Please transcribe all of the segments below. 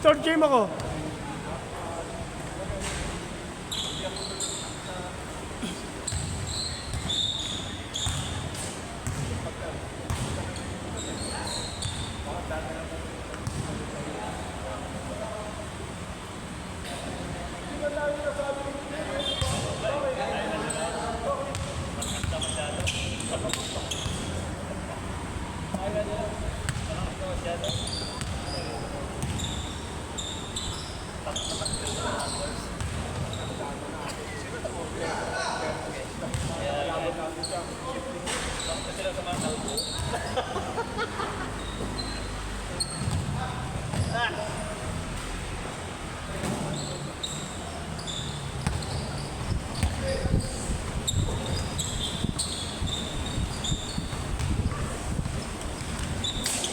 Third game ako.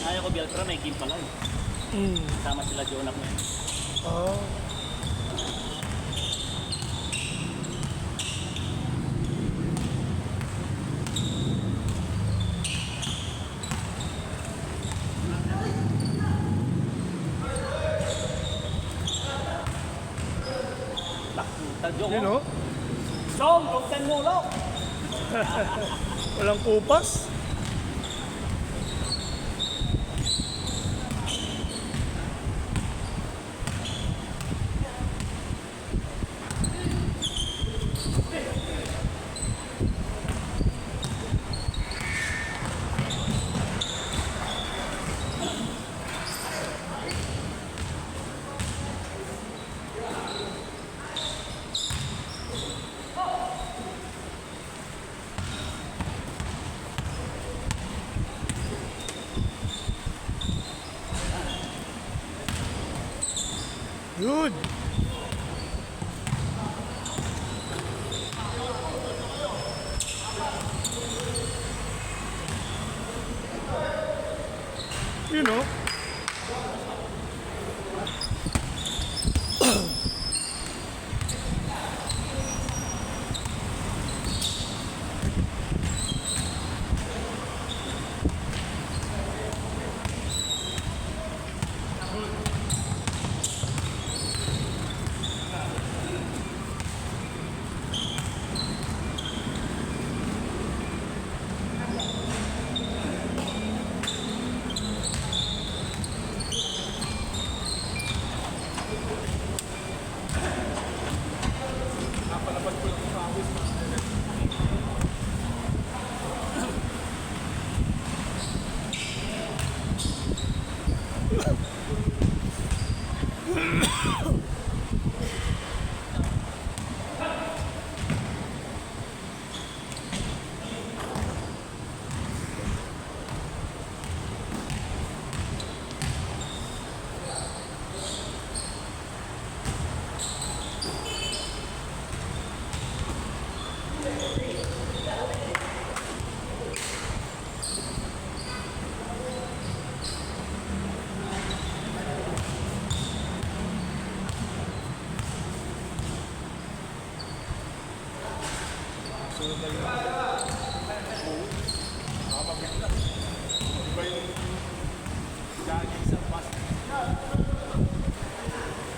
Ayaw ko Beltra, may game pala eh. Sama sila Jonak na yun. Oh. Tadyong You know? Song, buksan mo lo! Walang kupas. Good. You know.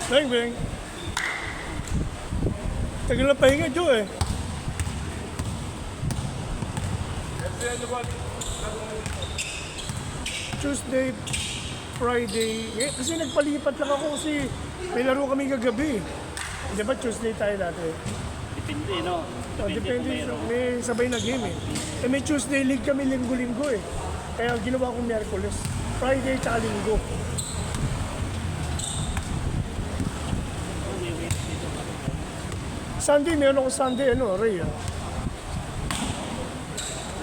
Bang, bang. Tagal na pahinga, Joe eh. Tuesday, Friday. Eh, kasi nagpalipat lang ako kasi may laro kami kagabi. Di ba Tuesday tayo dati? Depende, no? Oh, Depende depende, kung mayroon. may sabay na game eh. Eh may Tuesday league kami linggo-linggo eh. Kaya ginawa ko Miyerkules. Friday tsaka linggo. Sunday, meron ako Sunday, ano, Ray ah.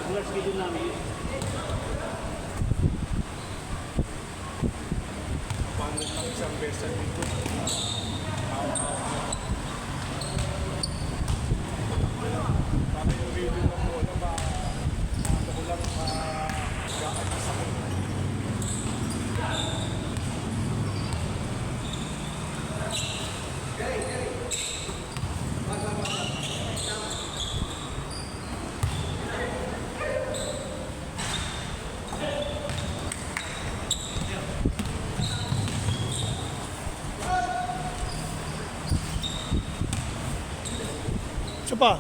Regular schedule namin. Paano lang isang beses dito? Paano yung video ng bola ba? Paano ko lang mag-aagis ako? Isa pa.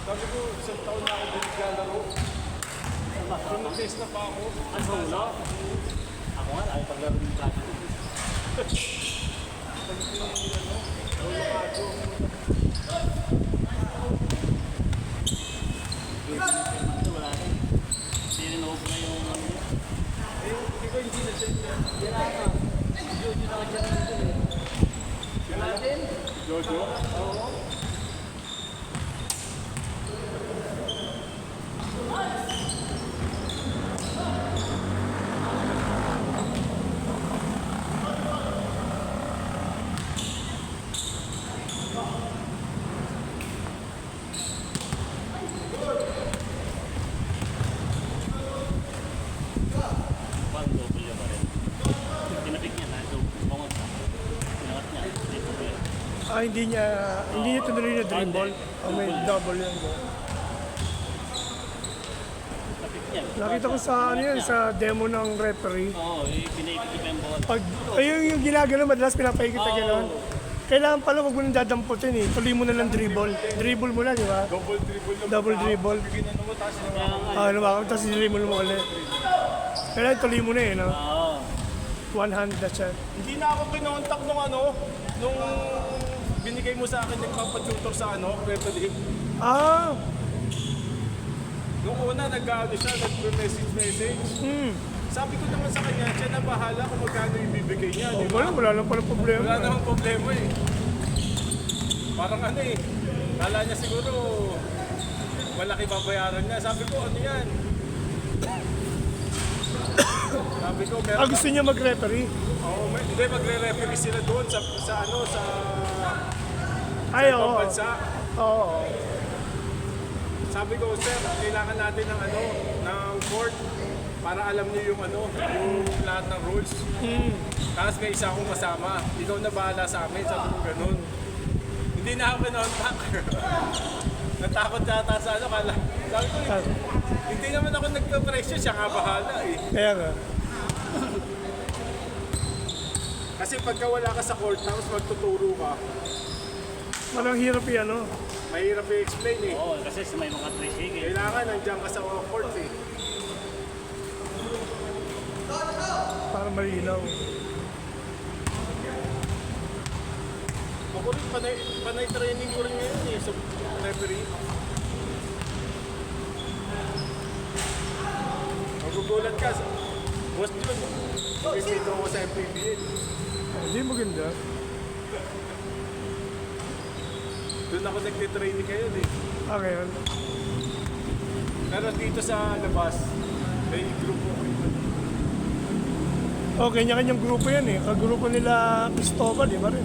Sabi ko, isang taon na ako naglalaro. Nag-test na pa ako. Ano ulo? Ako nga, ayaw paglaro ng track. Wala rin. Hindi rin na yung ano niya. Hindi ko hindi na-check na. Jojo? Oo. Parang double yun pa rin. Tinapik niya na, bungod ka. Tinangat niya, hindi po yun. Hindi niya tuloy na dream ball. May double yan. Tapik niya. Nakita ko sa ano yan, sa demo ng referee. Oo, pinaikot niya pa yung ball. Pag, ayun yung ginagano, madalas pinapaikot na gano'n. Kailangan pala wag mo nang dadamputin eh. Tuloy mo na lang dribble. Dribble mo na, di ba? Double dribble lang. Double dribble. Bigyan mo, tapos Kaya nga, Lumakap, tapos dribble mo ulit. Kailangan tuloy mo na eh, no? oo. One hand na siya. Hindi na ako kinontak nung nung binigay mo sa akin, nagpapatutor sa referee. Ah, Nung una, nag-ano siya, nag-message. Sabi ko naman sa kanya, siya na bahala kung magkano ibibigay niya, di ba? wala lang pala problema. Wala namang problema eh. Parang kala niya siguro malaki babayaran niya. Sabi ko, ano yan? Sabi ko, meron Gusto niya mag-referee? hindi, magre-referee sila doon sa Ay, ibang oo. bansa. Oo. Sabi ko, sir, kailangan natin ng court para alam niyo yung lahat ng rules. Tapos may isa akong kasama. Ikaw na bahala sa amin. Sabi ko ganun. Hindi na ako kinontak. Natakot yata sa Sabi ko, hindi naman ako nagpa-pressure. Siya nga bahala eh. Kaya nga. Kasi pagka wala ka sa court, tapos magtuturo ka, Walang hirap yan, no? mahirap i-explain eh. Oo, kasi may mga tracing eh. Kailangan nandiyan ka sa court eh. Para malinaw. Ako rin, panay training ko rin ngayon eh, sa referee. Magugulat ka. Boss Jun, pipito ko sa MPBL. Hindi maganda. Doon ako nagtitraining ngayon eh. Okay, yun. Pero dito sa labas, may grupo ko. Oh, kanya-kanyang grupo yan eh. Kagrupo nila Cristobal, di ba rin?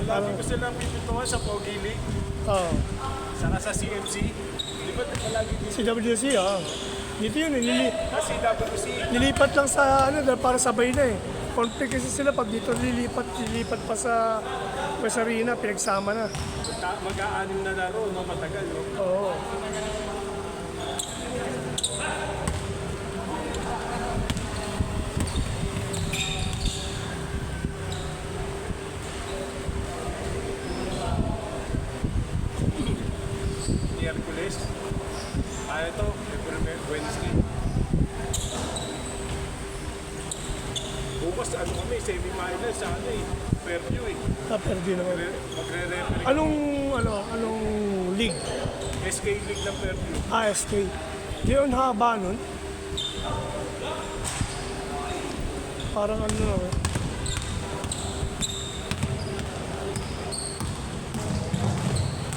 Malapit ko silang pipituhan sa Pogi League, Oo. saka sa CMC. Di ba palagi dito? Si WC, dito yun eh. Kasi WC, Nilipat lang sa dahil para sabay na eh. Conflict kasi sila pag dito lilipat pa sa West Arena, pinagsama na. mag-aanim na laro, no? Matagal, no? Oo. Miyerkules. Ito, Wednesday. Bukas, kami, semi-final sa Fairview eh. Perdi naman. Magre-referee. Anong league? SK League ng Fairview. ASK. Di yun haba nun? Parang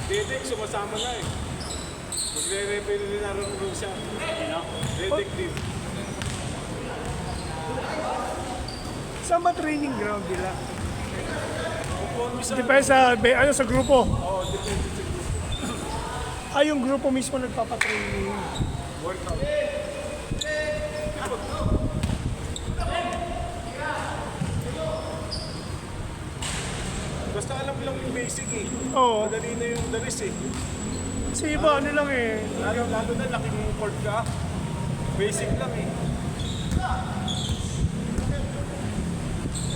Dedek, sumasama na eh. Magre-referee rin naroon siya. Sino? Dedek din. Saan ba training ground nila? Kung isa, Depende sa grupo. depende sa Yung grupo mismo nagpapatraining. workout. Basta alam lang yung basic eh. Oo. Madali na yung dalis eh. Kasi iba lang eh. Lalo na laking court ka. Basic lang eh.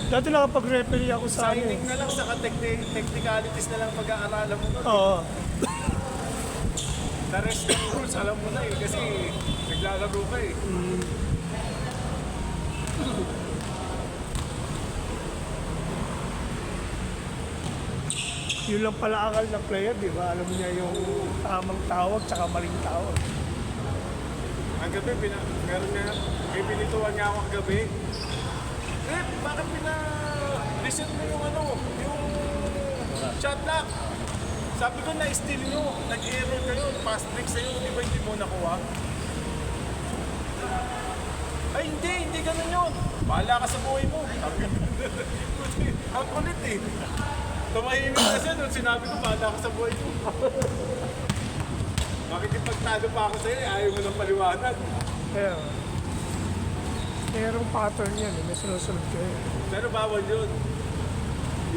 Dati nakapag-referee ako sa ano. Signing na lang, saka technicalities na lang pag-aaralan mo. Oo. The rest ng rules, alam mo na eh. Kasi naglalaro ka eh. Yun lang pala akal ng player, di ba? Alam niya yung tamang tawag tsaka maling tawag. Ang gabi, meron nga, may pinituan nga ako kagabi. Rep, bakit reset mo yung yung shot lock? Sabi ko na-steal nyo, nag-error kayo, pass break sa'yo, di ba hindi mo nakuha? Ay hindi ganun yun. Bahala ka sa buhay mo. Sabi ko, ang kulit eh. Tumahimik na siya nung sinabi ko, bahala ka sa buhay mo. Bakit ipagtalo pa ako sa'yo, ayaw mo ng paliwanag. Kaya, merong pattern yan, may sinusunod kayo. Pero bawal yun.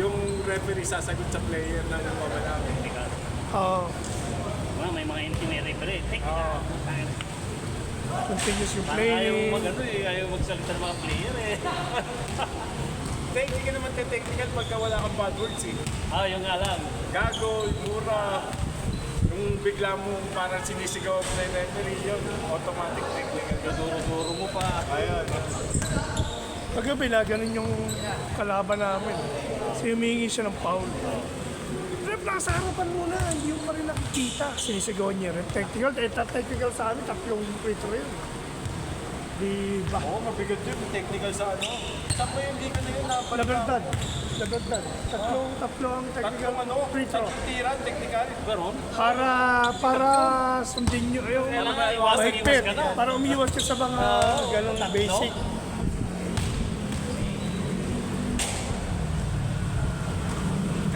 Yung referee sasagot sa player ng mamalaki. Technical. Oo. May mga intimate referee. Technical. Continuous yung Parang ayaw play. ayaw magsalita ng mga player eh. Hindi ka naman technical pagka wala kang bad words eh. Yung nga lang. Gago, mura. Yung bigla mo parang sinisigaw ang play referee yun. Automatic technical. Duduro-duro mo pa. Ayun. Paggabi na, ganun yung kalaban namin. Kasi humingi siya ng foul. Rep, nasa harapan muna, hindi mo pa rin nakikita. Sinisigawan niya rin. Technical, technical sa amin, tatlong free throw yun. Di ba? Oo, mabigat yun. Technical sa ano. Sakto yung hindi ka na yun Laberdad. Laberdad. Tatlo ang technical free throw. Tatlong tiran, technical. Pero, Para sundin nyo. Kailangan iwasan Mahigpit. ka na. Para umiwas ka sa mga ganong basic.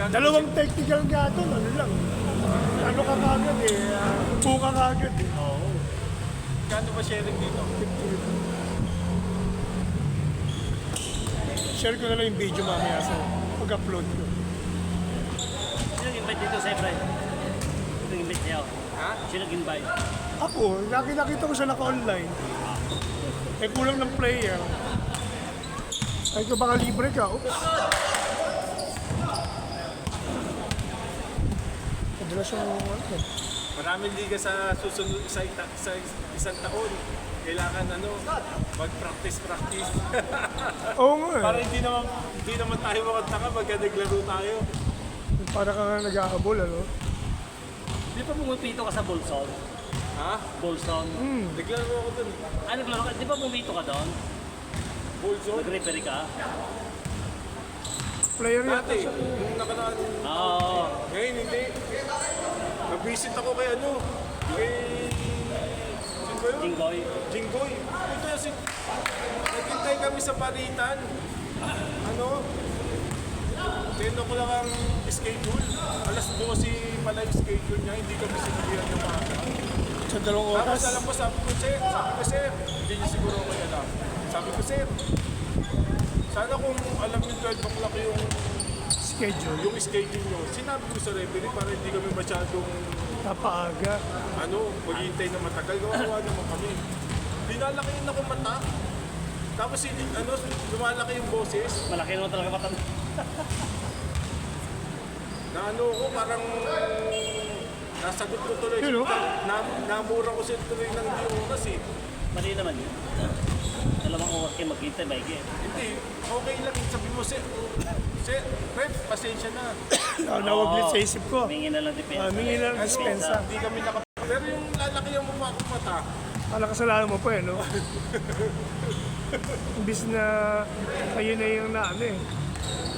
Dalawang technical nga doon, ano lang. Ano ka kagad eh, upo ka kagad eh. Kano ba sharing dito? Share ko na lang yung video mamaya sa pag-upload ko. sino nag-invite dito sa Efrain? Sino nag-invite niya? Ha? Sino nag-invite? Ako, nakita ko siya naka-online. Eh kulang ng player. Ay ko baka libre ka. Oops. Madalas yung ano. Maraming liga sa susunod sa isang taon. Kailangan mag-practice. Oo nga eh. Para hindi naman tayo makataka pagka naglaro tayo. Para ka nga nag-ahabol, ano? Di ba pumipito ka sa Bolson? Ha? Bolson? Naglaro ako dun. Naglaro ka? Di ba pumipito ka doon? Bull zone. Nag-referee ka? Player yata Dati, siya. nung nakaraan. Oo. Ngayon hindi. Nag-visit ako kay kay... Sino ba yun? Jinggoy. Jinggoy. Ito yung naghintay kami sa palitan. 10 o'clock ang schedule. Alas 12 pala yung schedule niya. Hindi kami sinabihan ng maaga. Sa dalawang Tapos oras. alam ko, sabi ko, sir, hindi niya siguro ako alam. Sabi ko, sir, sana kung alam niyo 12 o'clock Schedule. yung schedule niyo, sinabi ko sa referee para hindi kami masyadong Napaaga. maghihintay na matagal. Gawawa naman kami. Dinalaki yun ako mata. Tapos lumalaki yung boses. Malaki naman talaga matanda. Na ko, parang nasagot ko tuloy. Yun, oh. Namura ko siya tuloy ng di oras eh. Mali naman yun. Dalawang oras kayo maghintay, maigi. Hindi, okay lang. Sabi mo, sir, rep, pasensya na. Nawaglit sa isip ko. Humingi na lang depensa. Humingi na ng dispensa. Hindi kami Pero yung lalaki yung mukha ko mata, Kasalanan mo pa eh, no? Imbis na kayo na yung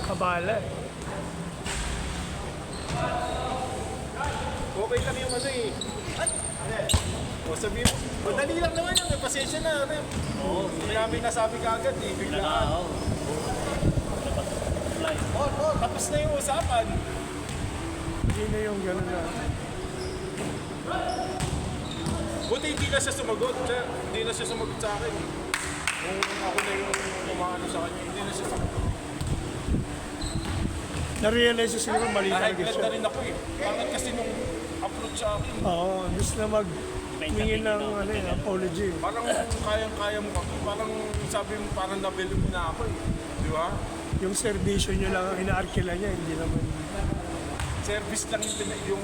kabala eh. okay lang yung eh. O sabi mo, madali lang naman yun, pasensya na, rep. Oo. Hindi namin nasabi kaagad eh, biglaan. Pinaka-ahaw. Fly. Tapos na yung usapan. Hindi na yung gano'n na. Buti hindi na siya sumagot. Hindi na siya sumagot sa akin. Kung ako na yung umaano sa kanya, hindi na siya sumagot. Na-realize ko siguro mali talaga Nahiglet siya. na rin ako eh. Bakit kasi nung approach sa akin, Oo, imbis na Tingin ng apology. Parang kayang-kaya mo, parang sabi mo, parang nabili mo na ako eh. Di ba? Yung servisyo nyo lang ang inaarkila niya, hindi naman Service lang yung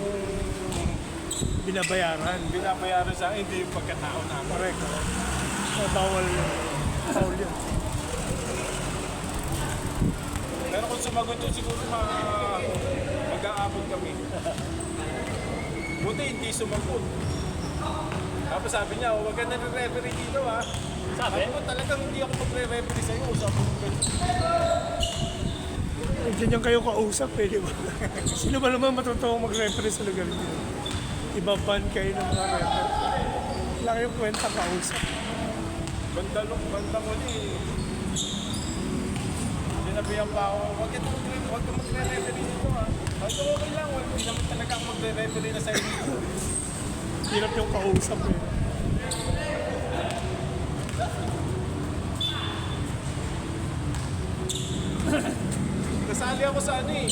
binabayaran. binabayaran sa akin, hindi yung pagkatao namin. Correct. Bawal yun. Bawal yun. Pero kung sumagot yun, siguro mag-aabot kami. Buti hindi sumagot. Tapos sabi niya, huwag ka na referee dito ha. Sabi? Sabi ko talagang hindi ako magre-referee sa'yo. Sabi ko ganun. Ganyan kayo kausap eh, di ba? Sino ba naman matutuwa mag-referee sa lugar niyo? Ibaban kayo ng mga referee. Wala kayong kwenta kausap. Banda mo sinabihan pa ako, huwag ka magre-referee dito ha. Sabi ko, okay lang, hindi naman talaga ako magre-referee na sa'yo dito. Hirap yung kausap eh. Nasali ako sa ano eh.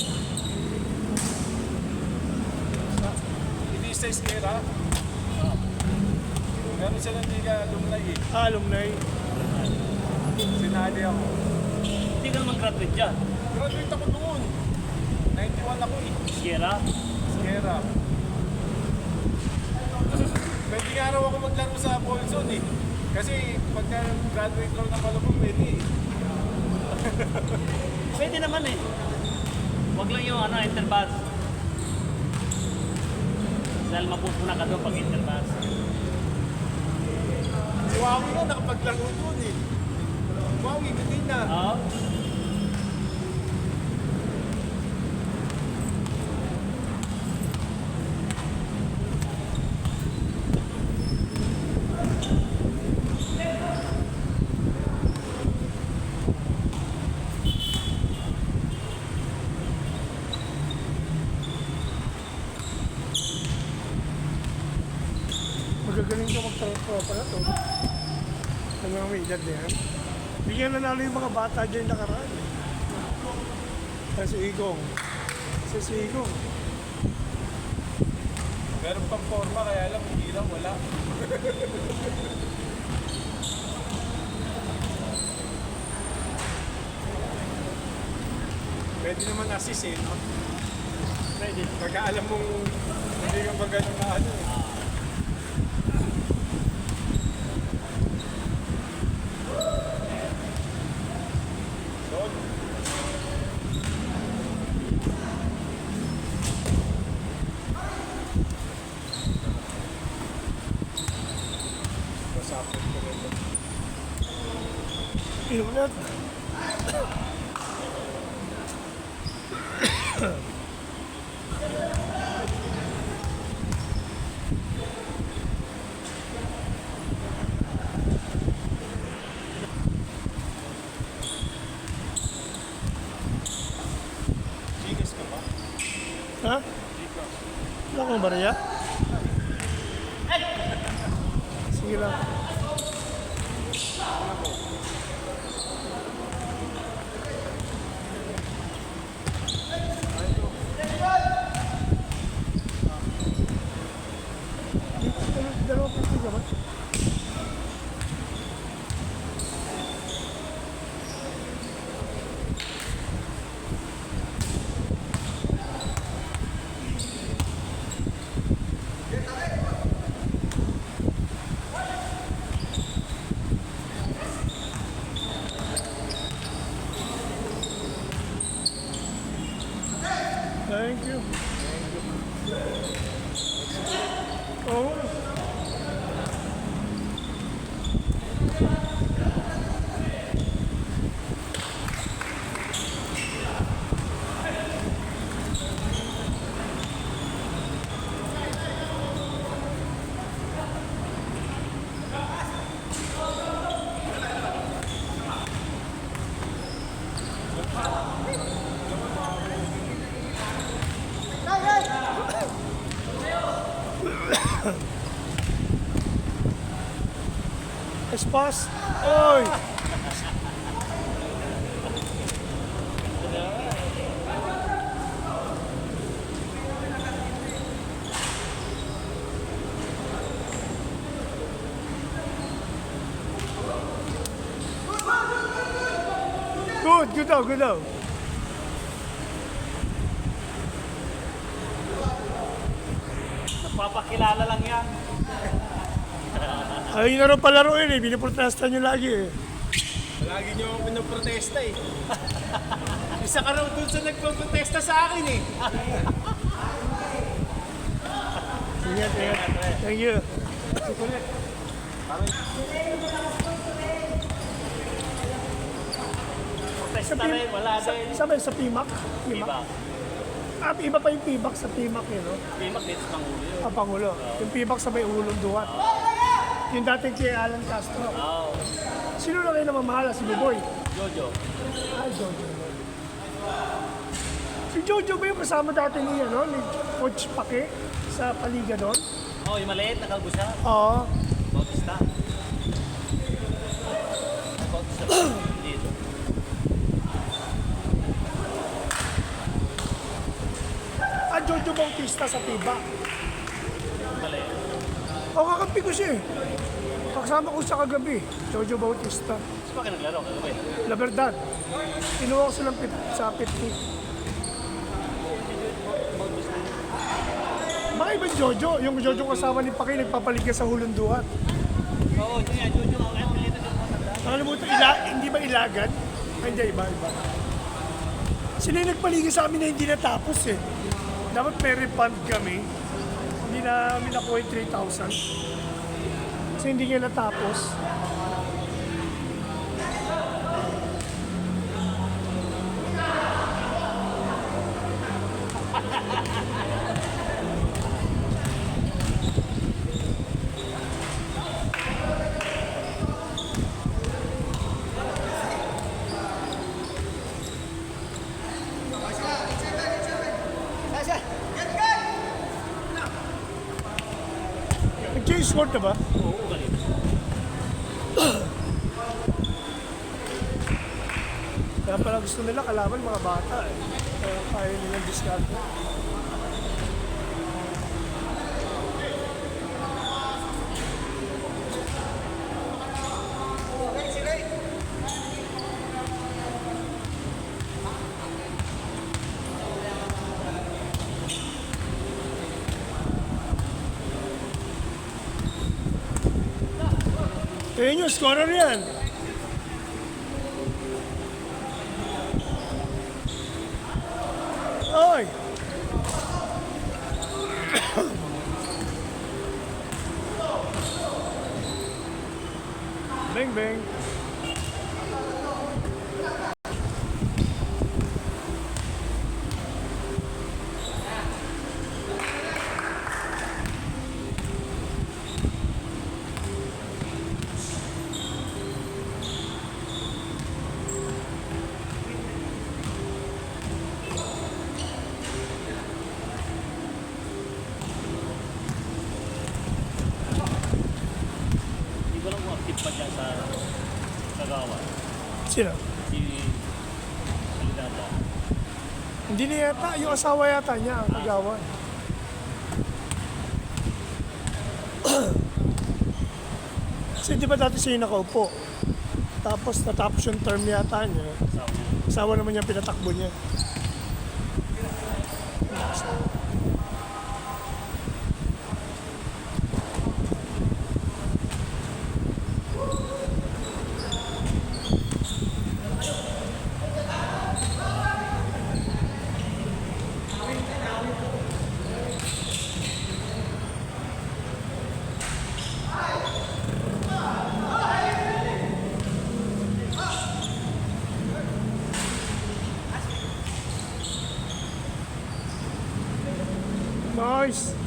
Hindi sa Iskera. Meron silang liga alumni eh. Alumni. Sinali ako. Hindi ka naman graduate dyan. Graduate ako doon. 91 ako eh. Sierra? Iskera. Pwede nga raw ako maglaro sa Bolson eh. Kasi pagka graduate raw ng Malabang, pwede eh. Pwede naman eh. Huwag lang yung interpass. Dahil mapupuna ka doon pag interpass. Si Wawi nga nakapaglaro doon eh. Wawi, hindi na. Oo. Magagaling ka magtrabaho pala to. Hanggang may edad na yan. Bigyan nanalo yung mga bata dyan nakaraan. Si Igong. Si Igong. Meron pang forma, kaya lang hindi lang wala. Pwede naman assist eh, no? Pwede. Pagka alam mong hindi ka pa ganun na ano eh. Doon. Masapot ko rin. Inom na. Gigas ka ba? Ha? Gigas. Wala kang barya? Sige lang. Dalawang piso ka ba? Thank you. Oh. Espas. Oy. Good daw, good daw. Papakilala lang yan. Ayaw nyo na rin palaruin eh, biniprotesta nyo lagi eh. Lagi niyo ako pinoprotesta eh. Isa ka raw dun sa nagpo-protesta sa akin eh. Ingat. Thank you. Protesta rin, wala din. Sabi sa PMAC? Iba. At iba pa yung PMAC sa PMAC eh, no? Timak dito sa Pangulo yun. Pangulo. Yung PMAC sa may ulong duwat. Yung dating kay Alan Castro. Oo. Sino na kayo namamahala? Si Buboy? Jojo. Ay, Jojo. Si Jojo ba yung kasama dati ni, ano, ni Coach Pake sa Paliga doon? Oh, yung maliit, nakalbo siya. Oo. Bautista. Bautista dito. Jojo Bautista sa Tiba. Maliit. O, kakampi ko siya eh. Kasama ko sa kagabi, Jojo Bautista. Saan ba ka naglaro? Kagawin? La Verdad. Kinuha ko silang sa 50. Baka ibang Jojo. Yung Jojo kasama ni Paki, nagpapalig sa Hulong Duhat. Oo, yun nga, Jojo. Kaya maliit na matanda. Nakalimutan, hindi ba Ilagan? Ay, hindi, iba. Sila yung nagpaligid sa amin na hindi natapos eh. Dapat may refund kami. Hindi namin nakuha yung 3,000. Kasi hindi nga natapos. Nag-change sport na ba? Oo, galing. Kaya pala gusto nila kalaban mga bata eh. Kaya kaya nilang discard. Kaya nyo, scorer yan. Oy! Bang, bang. Hindi ko lang kung active pa dyan sa Kagawa. Sino? Si Salidada. Hindi na yata, yung asawa yata niya ang nagawa. Kasi di ba dati siya yung nakaupo? Tapos natapos yung term yata niya. Kasama niya. Asawa naman niya pinatakbo niya. Nice!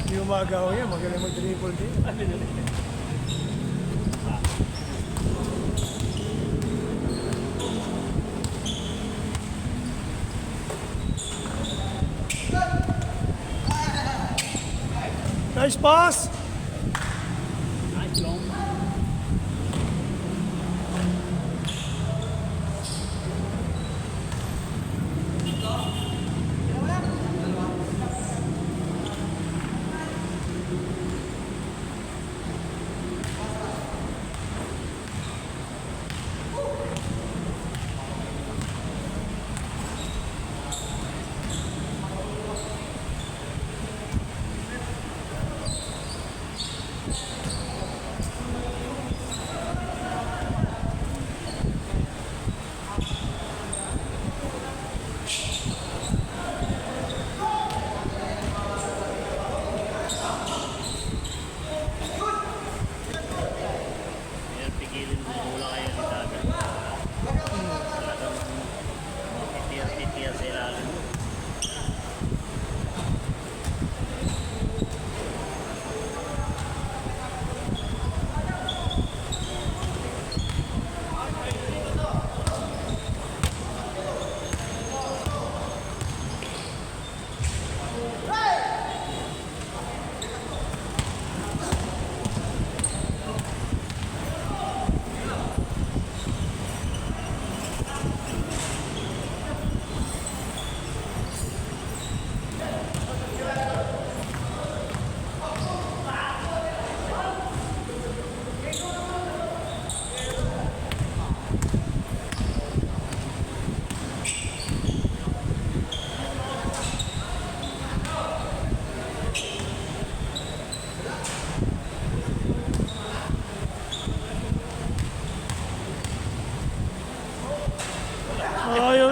Hindi mo magawa yan, magaling mag-dribble din. Nice pass! Nice long.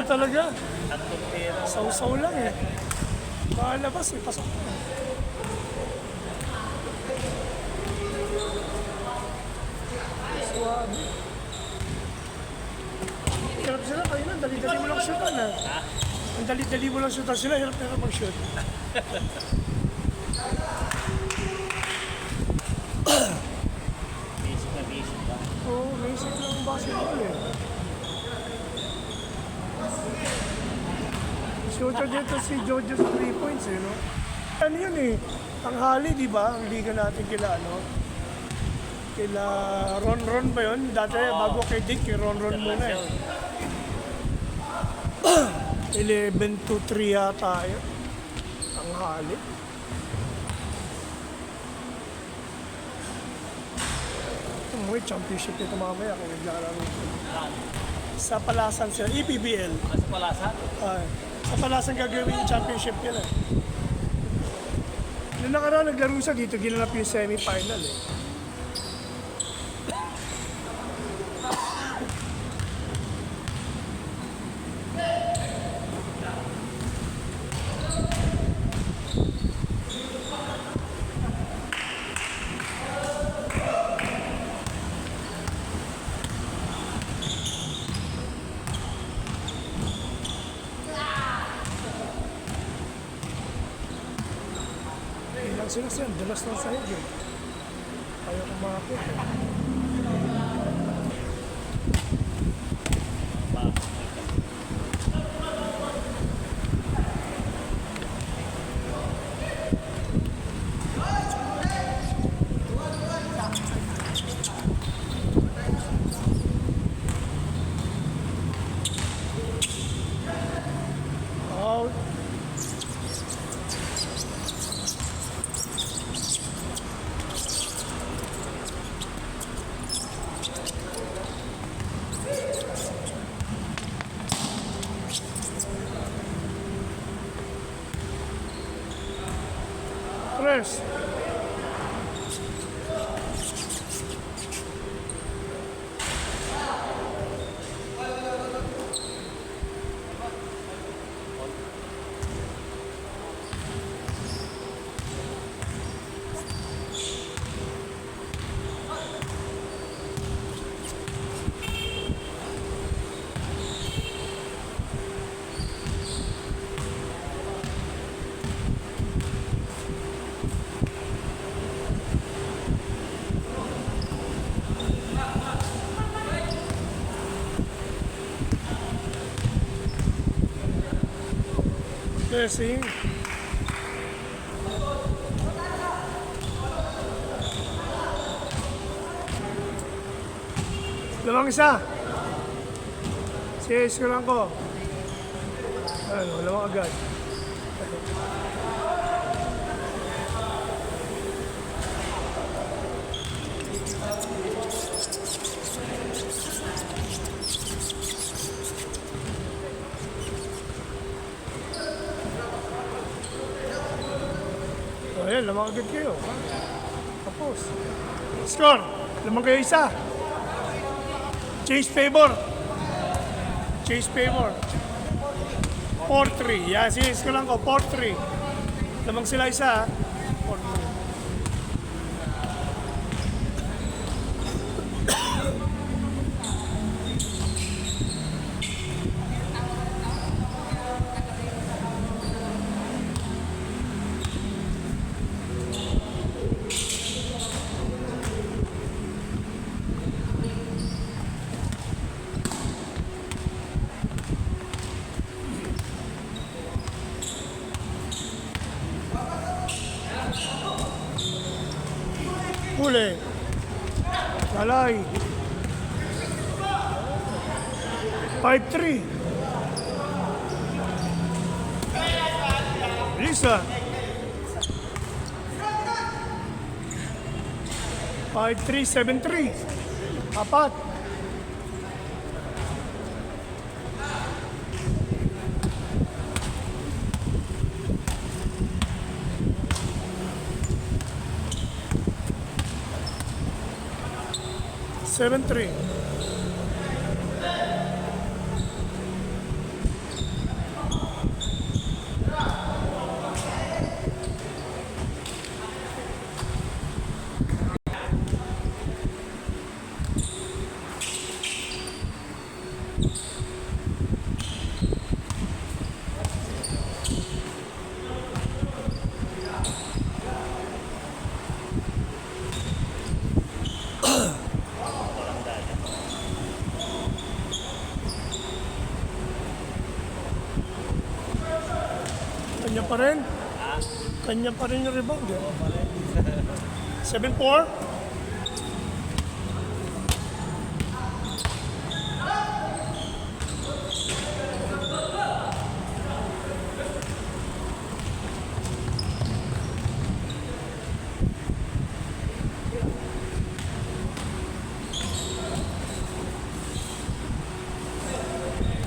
talaga. Tatlong pera. Sausaw lang eh. Makalabas eh, pasok. Suwabe. Hirap sila kayo na, dali-dali mo lang shootan ha. Ang dali-dali mo lang shootan sila, hirap na mag-shoot. Basic na basic lang. Oo, basic lang ang basketball eh. Shooter dito si Jojo sa 3 points eh, no? Ano yun eh, ang hali, di ba? Ang liga natin kila, ano? Kila Ron ba yun? Dati, bago kay Dick, kay Ron muna eh. 11-3 yata yun. Ang hali. May championship nito mamaya kung naglalaro. Sa Palasan sila, EPBL. Sa Palasan? Sa Palasan gagawin yung championship nila. Noong nakaraan naglaro siya dito, ginanap yung semi-final eh. Ilang sila siya, dalas ng sahig eh. Ayaw kumakit eh. Out. Tres. Blessing. Lamang isa. Sige, ko lang ko. Ano, lamang agad. Ayan, lamang agad kayo. Tapos. Score! Lamang kayo isa. Chase favor. Chase favor. 4-3. Yan, sige, ko lang ko. 4-3. Lamang sila isa. 4-3. Huli. Salay. 5-3. Lisa. 5-3, 7-3. Apat. pa rin. Ah, Kanya pa rin yung rebound. Eh. 7-4.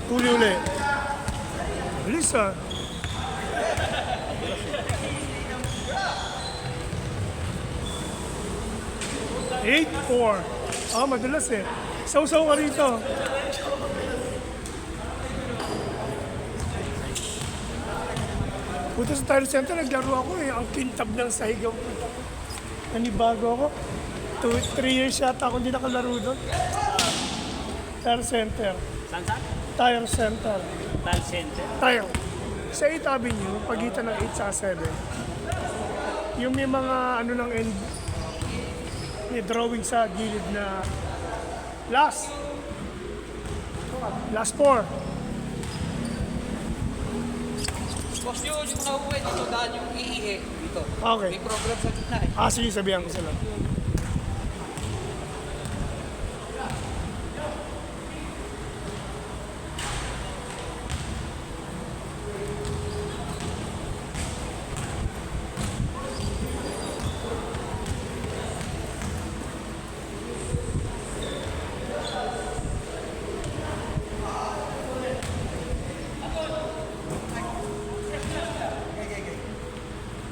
Uli. Bilis ah. Eight, 4. Ah, madalas eh. Sausaw ka rito. Punta sa Tire Center, naglaro ako eh. Ang kintab ng sahigaw ko. Nanibago ako. 3 years yata ako hindi nakalaro doon. Tire Center. saan saan? Tire Center. Tal Center. Tire. Sa 8th Avenue, pagitan ng 8 sa 7. Yung may mga ano ng end, may drawing sa gilid na last 4. Boss yun, yung nauwi dito daan yung iihi dito. Okay. May program sa gitna eh. Ah, sige, sabihan ko sila.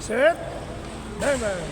Set. Bang, bang.